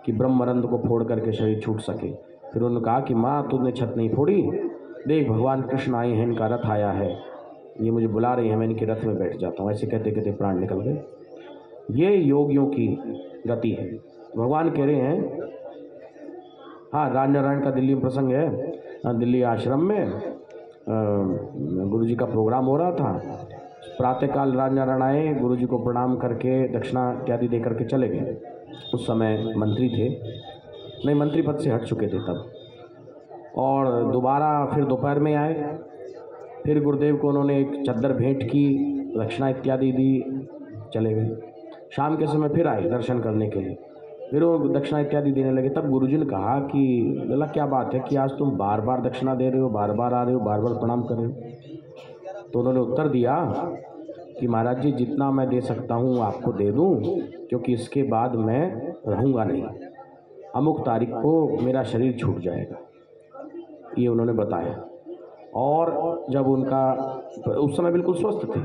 कि ब्रह्मरंध्र को फोड़ करके शरीर छूट सके। फिर उन्होंने कहा कि माँ तुमने छत नहीं फोड़ी, देख भगवान कृष्ण आए हैं, इनका रथ आया है, ये मुझे बुला रही हैं, मैं इनके रथ में बैठ जाता हूँ। ऐसे कहते कहते प्राण निकल गए। ये योगियों की गति है। भगवान कह रहे हैं, हाँ राजनारायण का दिल्ली में प्रसंग है, दिल्ली आश्रम में गुरु जी का प्रोग्राम हो रहा था। प्रातःकाल राजनारायण आए, गुरु जी को प्रणाम करके दक्षिणा इत्यादि दे करके चले गए। उस समय मंत्री थे, नहीं मंत्री पद से हट चुके थे तब, और दोबारा फिर दोपहर में आए। फिर गुरुदेव को उन्होंने एक चद्दर भेंट की, दक्षिणा इत्यादि दी, चले गए। शाम के समय फिर आए दर्शन करने के लिए, फिर वो दक्षिणा इत्यादि देने लगे। तब गुरुजी ने कहा कि लला क्या बात है कि आज तुम बार बार दक्षिणा दे रहे हो, बार बार आ रहे हो, बार बार प्रणाम कर रहे हो। तो उन्होंने उत्तर दिया कि महाराज जी जितना मैं दे सकता हूँ आपको दे दूँ, क्योंकि इसके बाद मैं रहूँगा नहीं, अमुक तारीख को मेरा शरीर छूट जाएगा, ये उन्होंने बताया। और जब उनका, उस समय बिल्कुल स्वस्थ थे,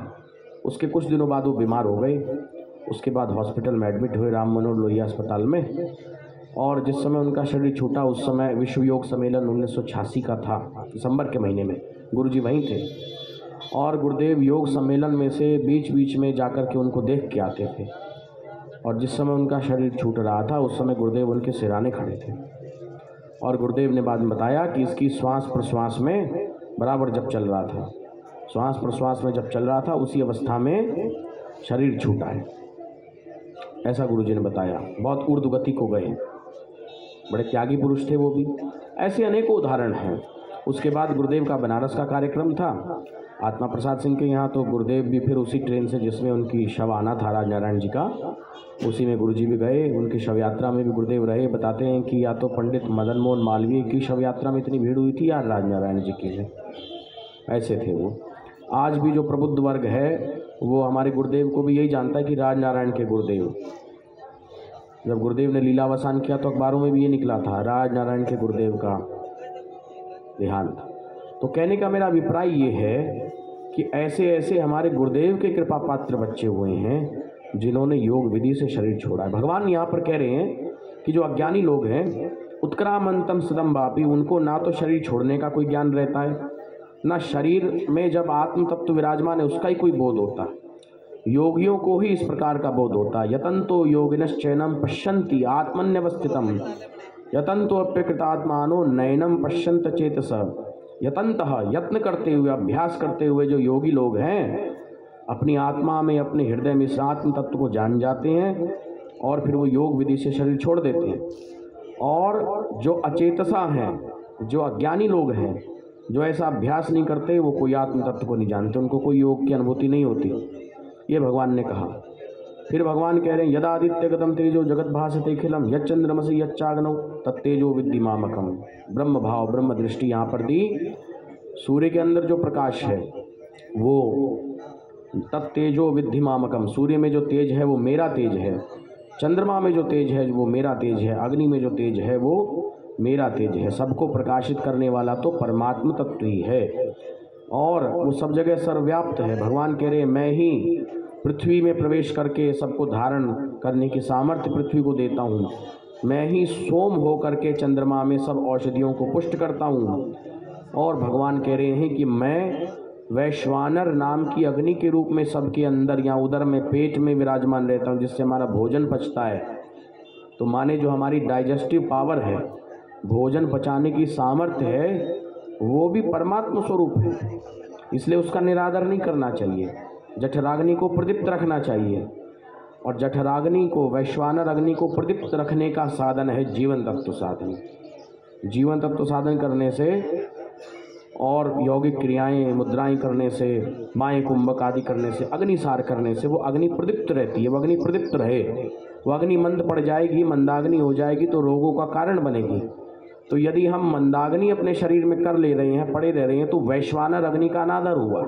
उसके कुछ दिनों बाद वो बीमार हो गए। उसके बाद हॉस्पिटल में एडमिट हुए, राम मनोहर लोहिया अस्पताल में। और जिस समय उनका शरीर छूटा उस समय विश्व योग सम्मेलन 1986 का था, दिसंबर के महीने में गुरुजी वहीं थे। और गुरुदेव योग सम्मेलन में से बीच बीच में जाकर के उनको देख के आते थे। और जिस समय उनका शरीर छूट रहा था उस समय गुरुदेव उनके सिराने खड़े थे। और गुरुदेव ने बाद में बताया कि इसकी श्वास प्रश्वास में बराबर जब चल रहा था, श्वास प्रश्वास में जब चल रहा था उसी अवस्था में शरीर छूटा है, ऐसा गुरुजी ने बताया। बहुत ऊर्ध्व गति को गए, बड़े त्यागी पुरुष थे वो भी। ऐसे अनेकों उदाहरण हैं। उसके बाद गुरुदेव का बनारस का कार्यक्रम था आत्मा प्रसाद सिंह के यहाँ, तो गुरुदेव भी फिर उसी ट्रेन से जिसमें उनकी शव आना था राजनारायण जी का, उसी में गुरुजी भी गए। उनकी शव यात्रा में भी गुरुदेव रहे। बताते हैं कि या तो पंडित मदन मोहन मालवीय की शव यात्रा में इतनी भीड़ हुई थी या राजनारायण जी की में, ऐसे थे वो। आज भी जो प्रबुद्ध वर्ग है वो हमारे गुरुदेव को भी यही जानता है कि राजनारायण के गुरुदेव। जब गुरुदेव ने लीलावसान किया तो अखबारों में भी ये निकला था, राजनारायण के गुरुदेव का देहांत। तो कहने का मेरा अभिप्राय ये है कि ऐसे ऐसे हमारे गुरुदेव के कृपा पात्र बच्चे हुए हैं जिन्होंने योग विधि से शरीर छोड़ा है। भगवान यहाँ पर कह रहे हैं कि जो अज्ञानी लोग हैं, उत्क्रामंतम सदम वापी, उनको ना तो शरीर छोड़ने का कोई ज्ञान रहता है, ना शरीर में जब आत्म तत्व विराजमान है उसका ही कोई बोध होता। योगियों को ही इस प्रकार का बोध होता। यतंतो योगिनश्चैनम पश्यन्ति आत्मन्यवस्थितम यतंतो अप्यकृतात्मानो नयनम पश्यन्त चेतस। यतंतः, यत्न करते हुए, अभ्यास करते हुए जो योगी लोग हैं अपनी आत्मा में, अपने हृदय में इस आत्म तत्व को जान जाते हैं और फिर वो योग विधि से शरीर छोड़ देते हैं। और जो अचेतसा हैं, जो अज्ञानी लोग हैं, जो ऐसा अभ्यास नहीं करते, वो कोई आत्म तत्व को नहीं जानते, उनको कोई योग की अनुभूति नहीं होती। ये भगवान ने कहा। फिर भगवान कह रहे हैं यदादित्य गतम तेजो जगत भासते खिलम यच्चंद्रमसि यच्चाग्नौ तत्तेजो विद्धि मामकम। ब्रह्म भाव, ब्रह्म दृष्टि यहाँ पर दी। सूर्य के अंदर जो प्रकाश है वो तत्तेजो विद्धि मामकम, सूर्य में जो तेज है वो मेरा तेज है, चंद्रमा में जो तेज है वो मेरा तेज है, अग्नि में जो तेज है वो मेरा तेज है। सबको प्रकाशित करने वाला तो परमात्मा तत्व ही है और वो सब जगह सर्वव्याप्त है। भगवान कह रहे हैं मैं ही पृथ्वी में प्रवेश करके सबको धारण करने की सामर्थ्य पृथ्वी को देता हूँ। मैं ही सोम हो करके चंद्रमा में सब औषधियों को पुष्ट करता हूँ। और भगवान कह रहे हैं कि मैं वैश्वानर नाम की अग्नि के रूप में सबके अंदर या उदर में, पेट में विराजमान रहता हूँ, जिससे हमारा भोजन पचता है। तो माने जो हमारी डाइजेस्टिव पावर है, भोजन पचाने की सामर्थ्य है, वो भी परमात्मा स्वरूप है। इसलिए उसका निरादर नहीं करना चाहिए। जठराग्नि को प्रदीप्त रखना चाहिए और जठराग्नि को, वैश्वानर अग्नि को प्रदीप्त रखने का साधन है जीवन तत्व साधन। जीवन तत्व साधन करने से और यौगिक क्रियाएं मुद्राएं करने से, माएँ कुंभक आदि करने से, अग्निसार करने से वो अग्नि प्रदीप्त रहती है। वो अग्नि प्रदीप्त रहे, वो अग्नि मंद पड़ जाएगी, मंदाग्नि हो जाएगी तो रोगों का कारण बनेगी। तो यदि हम मंदाग्नि अपने शरीर में कर ले रहे हैं, पड़े रह रहे हैं, तो वैश्वानर अग्नि का अनादर हुआ।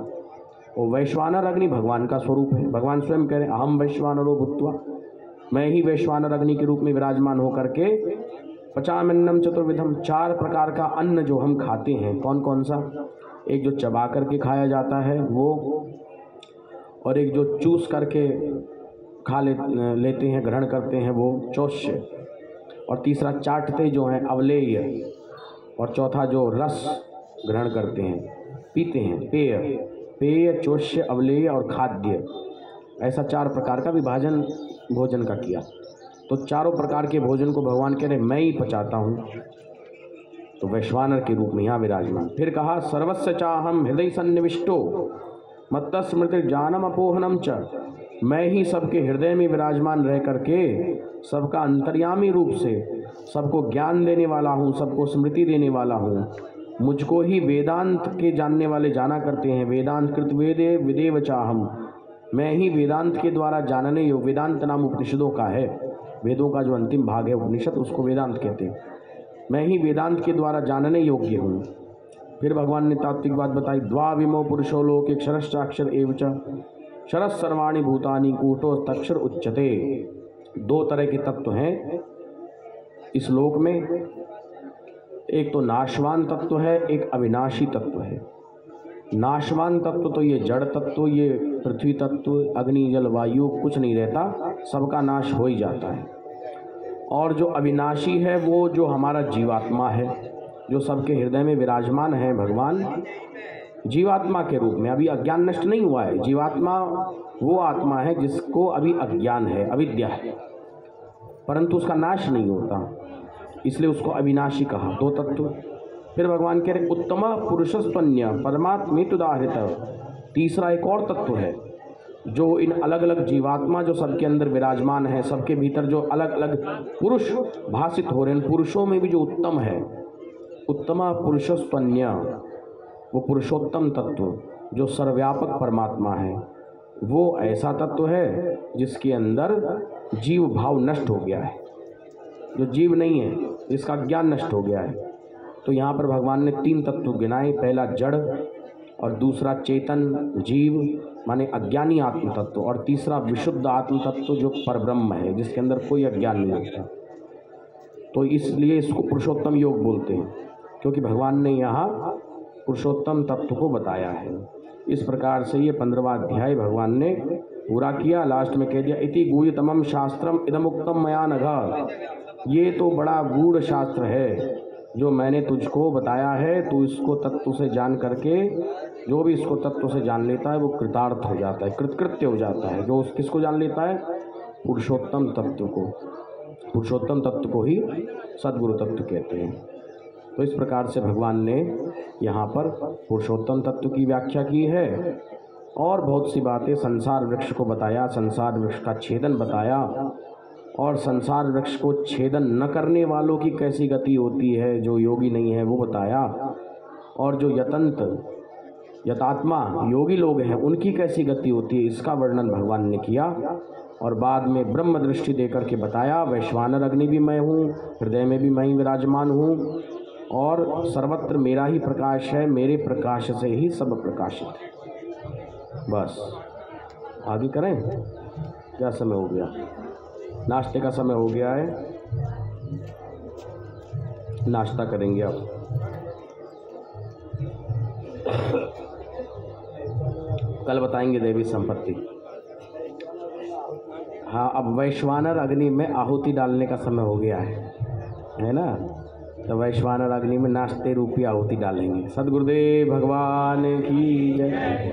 और वैश्वानर अग्नि भगवान का स्वरूप है। भगवान स्वयं कह रहे हैं अहम वैश्वानरो भूत्वा, मैं ही वैश्वानर अग्नि के रूप में विराजमान होकर के पचाम्यन्नम चतुर्विधम, 4 प्रकार का अन्न जो हम खाते हैं, कौन कौन सा? एक जो चबा करके खाया जाता है वो, और एक जो चूस करके खा लेते हैं, ग्रहण करते हैं, वो चौष्य, और तीसरा चाटते जो हैं अवलेय, और चौथा जो रस ग्रहण करते हैं, पीते हैं, पेय, चौष्य, अवलेय और खाद्य। ऐसा 4 प्रकार का विभाजन भोजन का किया। तो चारों प्रकार के भोजन को भगवान कह रहे मैं ही पचाता हूँ, तो वैश्वानर के रूप में यहाँ विराजमान। फिर कहा सर्वस्य चाहम हृदय सन्निविष्टो मत्तस्मृति जानम अपोहनम च, मैं ही सबके हृदय में विराजमान रह करके सबका अंतर्यामी रूप से सबको ज्ञान देने वाला हूँ, सबको स्मृति देने वाला हूँ। मुझको ही वेदांत के जानने वाले जाना करते हैं। वेदांत कृत वेदे विदेव चाहम, मैं ही वेदांत के द्वारा जानने योग्य, वेदांत नाम उपनिषदों का है, वेदों का जो अंतिम भाग है उपनिषद, उसको वेदांत कहते हैं। मैं ही वेदांत के द्वारा जानने योग्य हूँ। फिर भगवान ने तात्विक बात बताई, द्वाविमो पुरुषो लोक एक क्षरश्चाक्षर एव च क्षरः सर्वाणि भूतानि कूटो तक्षर उच्यते। 2 तरह के तत्व हैं इस लोक में, एक तो नाशवान तत्व है, एक अविनाशी तत्व है। नाशवान तत्व तो ये जड़ तत्व, ये पृथ्वी तत्व, अग्नि जल वायु, कुछ नहीं रहता, सबका नाश हो ही जाता है। और जो अविनाशी है वो जो हमारा जीवात्मा है, जो सबके हृदय में विराजमान है भगवान जीवात्मा के रूप में। अभी अज्ञान नष्ट नहीं हुआ है। जीवात्मा वो आत्मा है जिसको अभी अज्ञान है, अविद्या है, परंतु उसका नाश नहीं होता, इसलिए उसको अविनाशी कहा। 2 तत्व। फिर भगवान कह रहे उत्तम पुरुषस्त्वन्य परमात्मेतुदाहृत, तीसरा एक और तत्व है जो इन अलग अलग जीवात्मा जो सबके अंदर विराजमान है, सबके भीतर जो अलग अलग पुरुष भाषित हो रहे हैं, पुरुषों में भी जो उत्तम है, उत्तम पुरुषस्त्वन्य, वो पुरुषोत्तम तत्व जो सर्वव्यापक परमात्मा है, वो ऐसा तत्व है जिसके अंदर जीव भाव नष्ट हो गया है, जो जीव नहीं है, जिसका ज्ञान नष्ट हो गया है। तो यहाँ पर भगवान ने 3 तत्व गिनाए, पहला जड़, और दूसरा चेतन जीव माने अज्ञानी आत्म तत्व, और तीसरा विशुद्ध आत्म तत्व जो परब्रह्म है, जिसके अंदर कोई अज्ञान नहीं होता। तो इसलिए इसको पुरुषोत्तम योग बोलते हैं, क्योंकि भगवान ने यहाँ पुरुषोत्तम तत्व को बताया है। इस प्रकार से ये 15वां अध्याय भगवान ने पूरा किया। लास्ट में कह दिया इति गुह्यतमं शास्त्रम इदमुक्तम मया नघ, ये तो बड़ा गूढ़ शास्त्र है जो मैंने तुझको बताया है। तू इसको तत्व से जान करके, जो भी इसको तत्व से जान लेता है वो कृतार्थ हो जाता है, कृतकृत्य हो जाता है। जो किसको जान लेता है? पुरुषोत्तम तत्व को। पुरुषोत्तम तत्व को ही सद्गुरु तत्व कहते हैं। तो इस प्रकार से भगवान ने यहाँ पर पुरुषोत्तम तत्व की व्याख्या की है, और बहुत सी बातें संसार वृक्ष को बताया, संसार वृक्ष का छेदन बताया, और संसार वृक्ष को छेदन न करने वालों की कैसी गति होती है, जो योगी नहीं है वो बताया, और जो यतात्मा योगी लोग हैं उनकी कैसी गति होती है, इसका वर्णन भगवान ने किया। और बाद में ब्रह्म दृष्टि देकर के बताया वैश्वानर अग्नि भी मैं हूँ, हृदय में भी मैं ही विराजमान हूँ, और सर्वत्र मेरा ही प्रकाश है, मेरे प्रकाश से ही सब प्रकाशित है। बस आगे करें, क्या समय हो गया? नाश्ते का समय हो गया है, नाश्ता करेंगे अब। कल बताएंगे देवी संपत्ति। हाँ, अब वैश्वानर अग्नि में आहुति डालने का समय हो गया है ना? तो वैश्वानर अग्नि में नाश्ते रूपी आहुति डालेंगे। सद्गुरुदेव भगवान की जय।